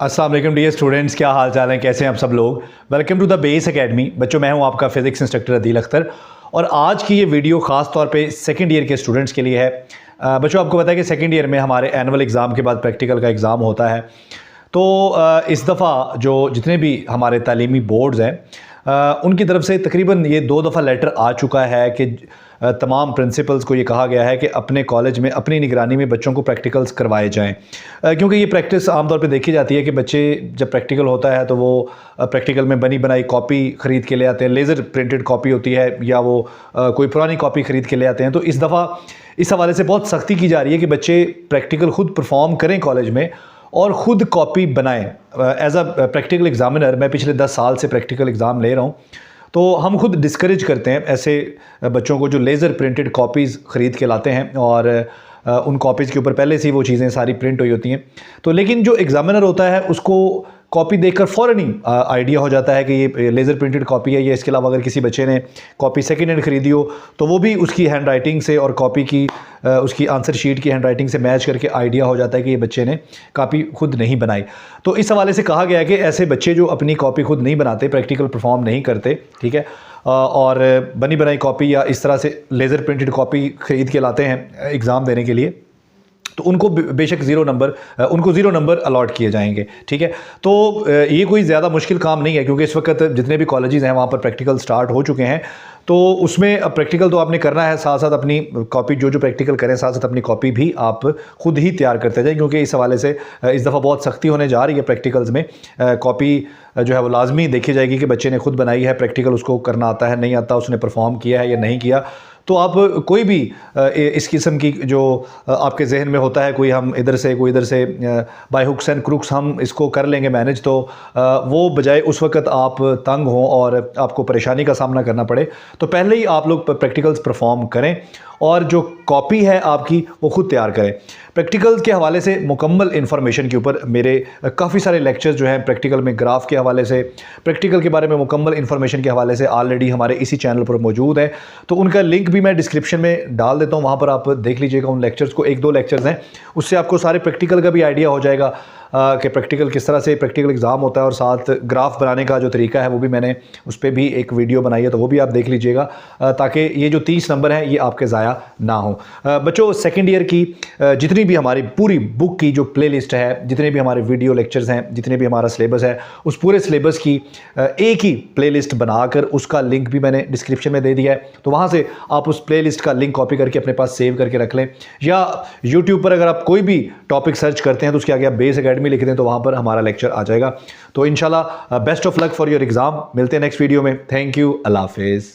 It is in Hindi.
अस्सलाम वालेकुम डियर स्टूडेंट्स, क्या हाल चाल है, कैसे हैं आप सब लोग। Welcome to the Base Academy. बच्चों, मैं हूं आपका फिज़िक्स इंस्ट्रक्टर अदील अख्तर और आज की ये वीडियो ख़ास तौर पे सेकंड ईयर के स्टूडेंट्स के लिए है। बच्चों, आपको पता है कि सेकंड ईयर में हमारे एनुअल एग्ज़ाम के बाद प्रैक्टिकल का एग्ज़ाम होता है। तो इस दफ़ा जो जितने भी हमारे तालीमी बोर्ड्स हैं उनकी तरफ से तकरीबन ये 2 दफ़ा लेटर आ चुका है कि तमाम प्रिंसिपल्स को ये कहा गया है कि अपने कॉलेज में अपनी निगरानी में बच्चों को प्रैक्टिकल्स करवाए जाएं, क्योंकि ये प्रैक्टिस आमतौर पे देखी जाती है कि बच्चे जब प्रैक्टिकल होता है तो वो प्रैक्टिकल में बनी बनाई कॉपी ख़रीद के ले आते हैं, लेज़र प्रिंटेड कॉपी होती है या वो कोई पुरानी कॉपी ख़रीद के ले आते हैं। तो इस दफ़ा इस हवाले से बहुत सख्ती की जा रही है कि बच्चे प्रैक्टिकल ख़ुद परफॉर्म करें कॉलेज में और ख़ुद कॉपी बनाएं। एज अ प्रैक्टिकल एग्ज़ामिनर मैं पिछले 10 साल से प्रैक्टिकल एग्ज़ाम ले रहा हूँ, तो हम खुद डिस्करेज करते हैं ऐसे बच्चों को जो लेज़र प्रिंटेड कॉपीज़ ख़रीद के लाते हैं और उन कॉपीज़ के ऊपर पहले से ही वो चीज़ें सारी प्रिंट हुई होती हैं। तो लेकिन जो एग्ज़ामिनर होता है उसको कॉपी देखकर फ़ौरन ही आइडिया हो जाता है कि ये लेज़र प्रिंटेड कॉपी है। या इसके अलावा अगर किसी बच्चे ने कॉपी सेकेंड हैंड ख़रीदी हो तो वो भी उसकी हैंड राइटिंग से और कॉपी की उसकी आंसर शीट की हैंड राइटिंग से मैच करके आइडिया हो जाता है कि ये बच्चे ने कॉपी खुद नहीं बनाई। तो इस हवाले से कहा गया है कि ऐसे बच्चे जो अपनी कॉपी खुद नहीं बनाते, प्रैक्टिकल परफॉर्म नहीं करते, ठीक है, और बनी बनाई कॉपी या इस तरह से लेज़र प्रिंटेड कॉपी ख़रीद के लाते हैं एग्ज़ाम देने के लिए, तो उनको बेशक उनको ज़ीरो नंबर अलॉट किए जाएंगे, ठीक है। तो ये कोई ज़्यादा मुश्किल काम नहीं है, क्योंकि इस वक्त जितने भी कॉलेजेस हैं वहाँ पर प्रैक्टिकल स्टार्ट हो चुके हैं। तो उसमें अब प्रैक्टिकल तो आपने करना है, साथ साथ अपनी कॉपी जो प्रैक्टिकल करें साथ साथ अपनी कॉपी भी आप खुद ही तैयार करते जाएं, क्योंकि इस हवाले से इस दफ़ा बहुत सख्ती होने जा रही है प्रैक्टिकल्स में। कॉपी जो है वो लाजमी देखी जाएगी कि बच्चे ने खुद बनाई है, प्रैक्टिकल उसको करना आता है नहीं आता, उसने परफॉर्म किया है या नहीं किया। तो आप कोई भी इस किस्म की जो आपके जहन में होता है, कोई हम इधर से कोई इधर से बाय हुक्स एंड क्रुक्स हम इसको कर लेंगे मैनेज, तो वो बजाय उस वक़्त आप तंग हों और आपको परेशानी का सामना करना पड़े, तो पहले ही आप लोग प्रैक्टिकल्स परफॉर्म करें और जो कॉपी है आपकी वो खुद तैयार करें। प्रैक्टिकल्स के हवाले से मुकम्मल इन्फॉर्मेशन के ऊपर मेरे काफ़ी सारे लेक्चर्स जो हैं प्रैक्टिकल में ग्राफ के हवाले से, प्रैक्टिकल के बारे में मुकम्मल इन्फॉर्मेशन के हवाले से ऑलरेडी हमारे इसी चैनल पर मौजूद है। तो उनका लिंक भी मैं डिस्क्रिप्शन में डाल देता हूँ, वहाँ पर आप देख लीजिएगा उन लेक्चर्स को। 1-2 लेक्चर्स हैं, उससे आपको सारे प्रैक्टिकल का भी आइडिया हो जाएगा कि प्रैक्टिकल किस तरह से प्रैक्टिकल एग्ज़ाम होता है, और साथ ग्राफ बनाने का जो तरीका है वो भी मैंने उस पर भी एक वीडियो बनाई है, तो वो भी आप देख लीजिएगा, ताकि ये जो 30 नंबर हैं ये आपके ज़ाया ना हो। बच्चों, सेकंड ईयर की जितनी भी हमारी पूरी बुक की जो प्लेलिस्ट है, जितने भी हमारे वीडियो लेक्चर्स हैं, जितने भी हमारा सिलेबस है, उस पूरे सिलेबस की एक ही प्लेलिस्ट बनाकर उसका लिंक भी मैंने डिस्क्रिप्शन में दे दिया है। तो वहाँ से आप उस प्लेलिस्ट का लिंक कॉपी करके अपने पास सेव करके रख लें, या यूट्यूब पर अगर आप कोई भी टॉपिक सर्च करते हैं तो उसके आगे आप बेस एकेडमी लिख दें तो वहाँ पर हमारा लेक्चर आ जाएगा। तो इंशाल्लाह best of luck for your exam. मिलते हैं नेक्स्ट वीडियो में। थैंक यू, अल्लाह हाफिज़।